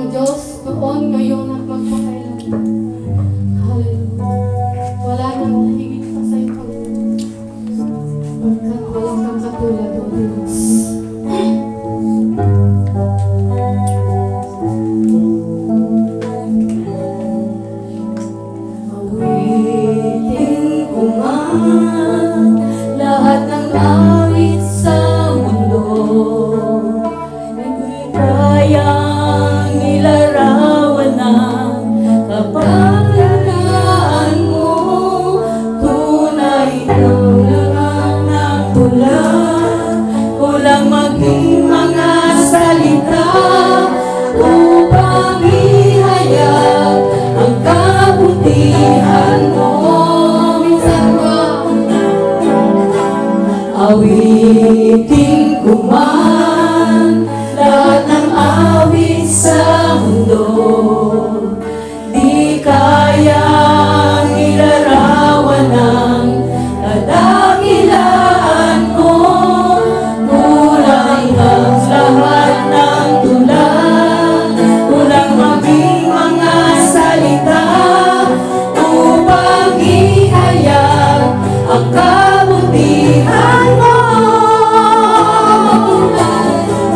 kang Diyos noon, ngayon at magpakailanman. Hallelujah. Wala nang higit pa sa'yo, Panginoon. Pagkat wala kang katulad, O Diyos. Awitin ko man lahat ng awit sa mundo, hindi kayang ilarawan ng kapanganakan mo. Tunay ikaw lang ang tula, kulang maging mga salita upang ihayag ang kabutihan mo. Awitin ko man lahat ng awit sa mundo, di kayang ilarawan ng kadakilaan mo. Kulang ang lahat ng tula, kulang maging mga salita upang ihayag ang kabutihan mo.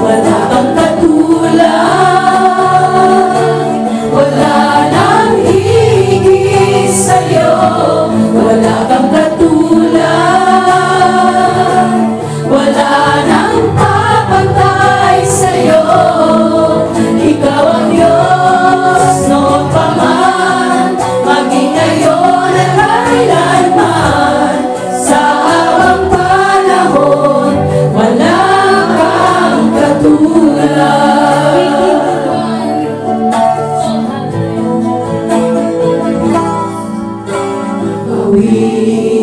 Wala kang katulad, wala nang higit sa'yo. Wala kang katulad, wala nang papantay sa'yo. Ikaw ang Diyos noon pa man, maging ngayon at kailanman. Sa habang panahon, wala kang katulad. Awitin